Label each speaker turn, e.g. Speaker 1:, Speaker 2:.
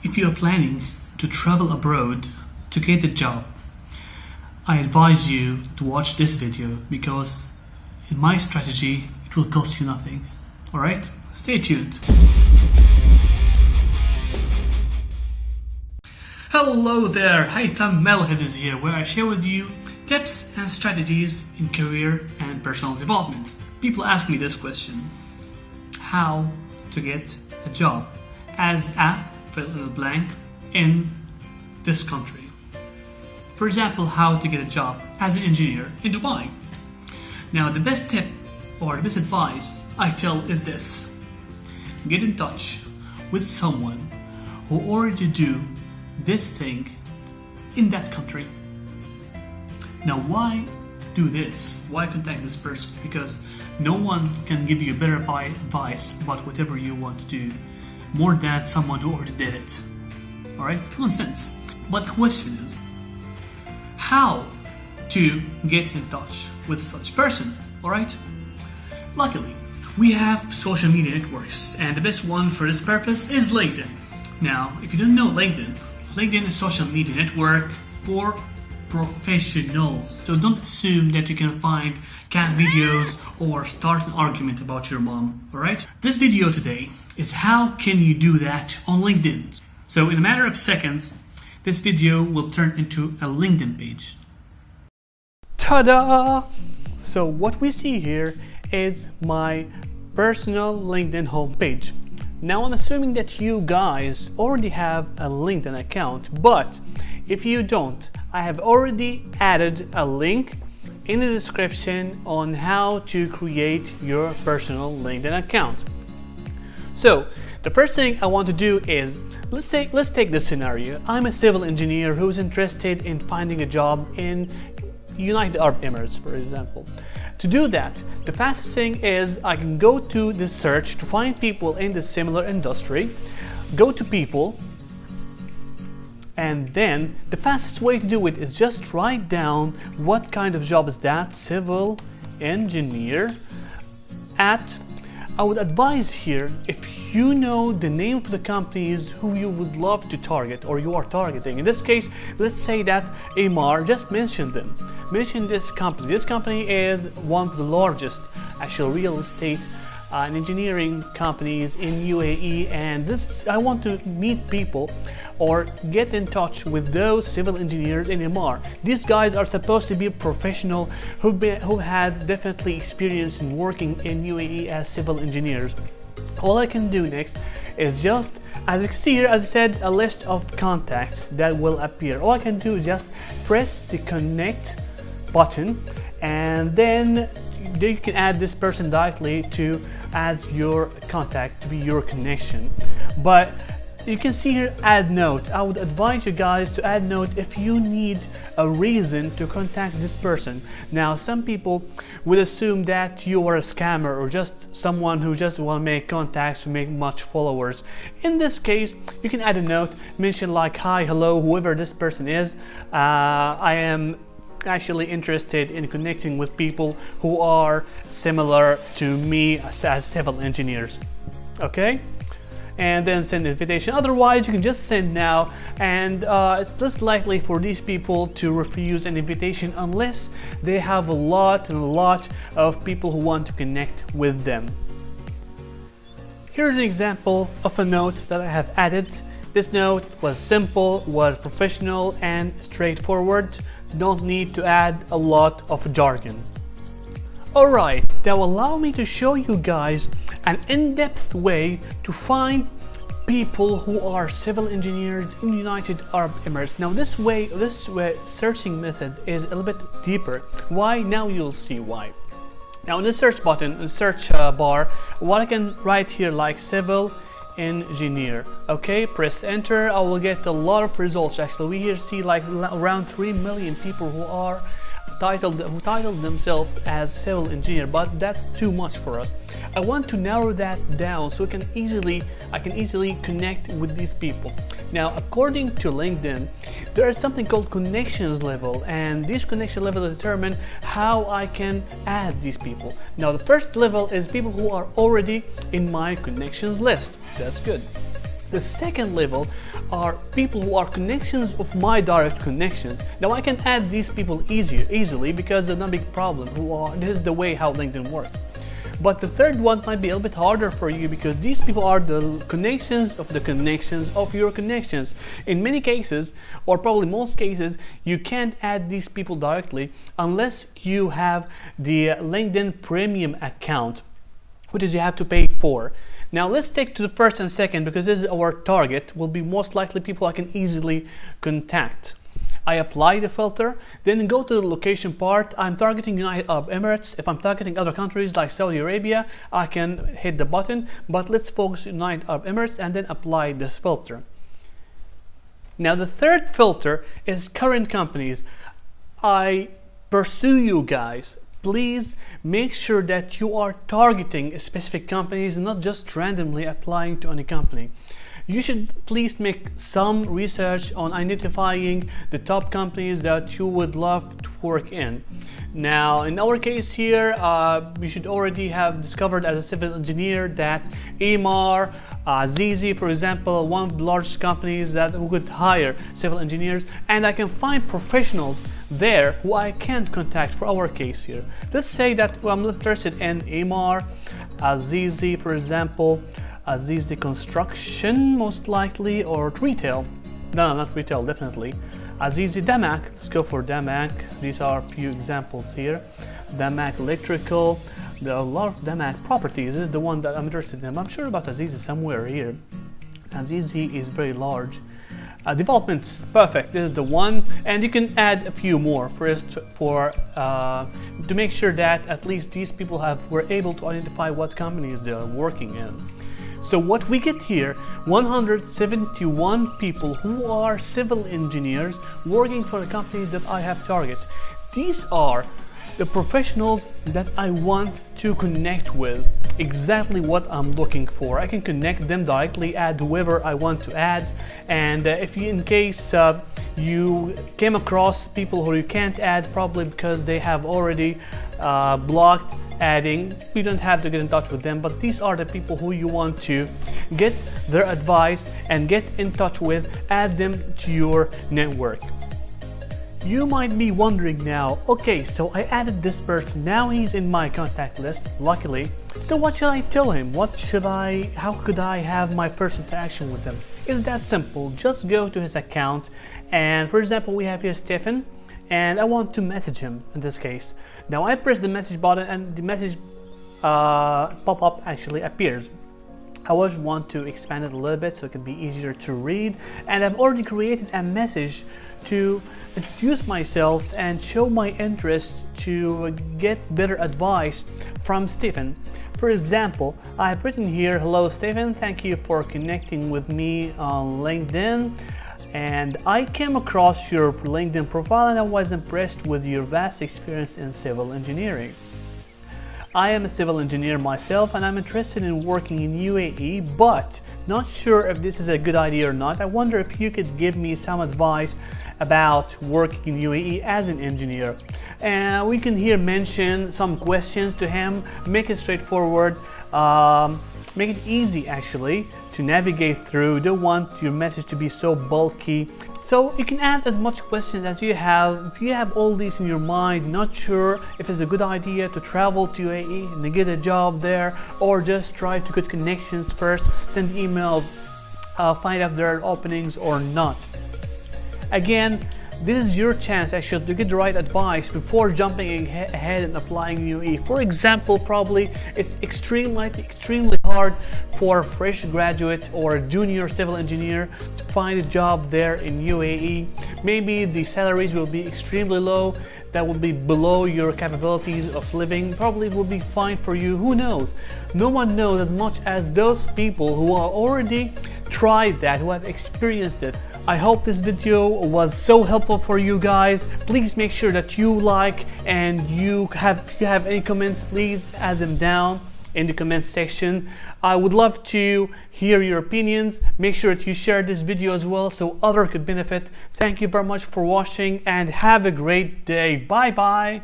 Speaker 1: If you are planning to travel abroad to get a job, I advise you to watch this video because in my strategy it will cost you nothing. Alright? Stay tuned. Hello there, Haytham Melhed is here, where I share with you tips and strategies in career and personal development. People ask me this question: how to get a job as a fill in the blank in this country. For example, how to get a job as an engineer in Dubai. Now, the best tip or the best advice I tell is this: get in touch with someone who already do this thing in that country. Now, why do this? Why contact this person? Because no one can give you better advice about whatever you want to do more than someone who already did it. Alright? Common sense. But the question is, how to get in touch with such person? Alright? Luckily, we have social media networks, and the best one for this purpose is LinkedIn. Now, if you don't know LinkedIn is a social media network for professionals. So don't assume that you can find cat videos or start an argument about your mom, alright? This video today is how can you do that on LinkedIn. So in a matter of seconds, this video will turn into a LinkedIn page. Ta-da! So what we see here is my personal LinkedIn homepage. Now I'm assuming that you guys already have a LinkedIn account, but if you don't, I have already added a link in the description on how to create your personal LinkedIn account. So the first thing I want to do is, let's take this scenario. I'm a civil engineer who's interested in finding a job in United Arab Emirates, for example. To do that, the fastest thing is I can go to the search to find people in the similar industry, go to people, and then the fastest way to do it is just write down what kind of job is that, civil engineer at. I would advise here, if you know the name of the companies who you would love to target or you are targeting. In this case, let's say that Amar, just mention them. Mention this company. This company is one of the largest actual real estate and engineering companies in UAE, and this I want to meet people or get in touch with those civil engineers in Amar. These guys are supposed to be professional who had definitely experience in working in UAE as civil engineers. All I can do next is just, as you can see here, as I said, a list of contacts that will appear. All I can do is just press the connect button, and then you can add this person directly to as your contact, to be your connection. But you can see here, add note. I would advise you guys to add note if you need a reason to contact this person. Now, some people would assume that you are a scammer or just someone who just want to make contacts to make much followers. In this case, you can add a note, mention like, hi, hello, whoever this person is, I am actually interested in connecting with people who are similar to me as civil engineers. Okay? And then send invitation. Otherwise, you can just send now, and it's less likely for these people to refuse an invitation unless they have a lot of people who want to connect with them. Here's an example of a note that I have added. This note was simple, was professional and straightforward. Don't need to add a lot of jargon. Alright, that will allow me to show you guys an in-depth way to find people who are civil engineers in United Arab Emirates. Now this way searching method is a little bit deeper. Why? Now you'll see why. Now in the search button, in the search bar, what I can write here like civil engineer. Okay, press enter. I will get a lot of results. Actually, we here see like around 3 million people who titled themselves as civil engineer, but that's too much for us. I want to narrow that down so I can easily connect with these people. Now, according to LinkedIn, there is something called connections level, and these connection levels determine how I can add these people. Now, the first level is people who are already in my connections list. That's good. The second level are people who are connections of my direct connections. Now I can add these people easily because they're not a big problem. This is the way how LinkedIn works. But the third one might be a little bit harder for you because these people are the connections of your connections. In many cases, or probably most cases, you can't add these people directly unless you have the LinkedIn Premium account, which is you have to pay for. Now let's take to the first and second because this is our target, will be most likely people I can easily contact. I apply the filter, then go to the location part. I'm targeting United Arab Emirates. If I'm targeting other countries like Saudi Arabia, I can hit the button, but let's focus on United Arab Emirates and then apply this filter. Now the third filter is current companies. I pursue you guys. Please make sure that you are targeting specific companies, not just randomly applying to any company. You should please make some research on identifying the top companies that you would love to work in. Now, in our case here, we should already have discovered as a civil engineer that Emaar, Zizi, for example, one of the largest companies that would hire civil engineers, and I can find professionals there who I can contact for our case here. Let's say that I'm interested in Emaar, Zizi, for example, Zizi Construction, most likely, or retail. No, not retail, definitely. Zizi Damak, let's go for Damak. These are a few examples here. Damak Electrical, there are a lot of Damak properties. This is the one that I'm interested in. I'm sure about Zizi somewhere here. Zizi is very large. Developments, perfect, this is the one, and you can add a few more to make sure that at least these people were able to identify what companies they are working in. So what we get here, 171 people who are civil engineers working for the companies that I have targeted. These are the professionals that I want to connect with, exactly what I'm looking for. I can connect them directly, add whoever I want to add, and if you, in case you came across people who you can't add, probably because they have already blocked adding, you don't have to get in touch with them, but these are the people who you want to get their advice and get in touch with, add them to your network. You might be wondering now, okay, so I added this person, now he's in my contact list, luckily, so what should I tell him? How could I have my first interaction with him? It's that simple, just go to his account, and for example, we have here Stefan, and I want to message him in this case. Now I press the message button and the message pop-up actually appears. I always want to expand it a little bit so it can be easier to read, and I've already created a message to introduce myself and show my interest to get better advice from Stephen. For example, I've written here, hello Stephen, thank you for connecting with me on LinkedIn, and I came across your LinkedIn profile and I was impressed with your vast experience in civil engineering. I am a civil engineer myself and I'm interested in working in UAE, but not sure if this is a good idea or not. I wonder if you could give me some advice about working in UAE as an engineer. And we can here mention some questions to him, make it straightforward, make it easy actually to navigate through. Don't want your message to be so bulky. So you can add as much questions as you have. If you have all these in your mind, not sure if it's a good idea to travel to UAE and get a job there, or just try to get connections first, send emails, find out if there are openings or not. Again, this is your chance actually to get the right advice before jumping ahead and applying UAE. For example, probably it's extremely hard for a fresh graduate or a junior civil engineer to find a job there in UAE. Maybe the salaries will be extremely low, that will be below your capabilities of living. Probably will be fine for you, who knows? No one knows as much as those people who are already tried that, who have experienced it. I hope this video was so helpful for you guys. Please make sure that you like, and if you have any comments, please add them down in the comment section. I would love to hear your opinions. Make sure that you share this video as well so others could benefit. Thank you very much for watching and have a great day. Bye bye.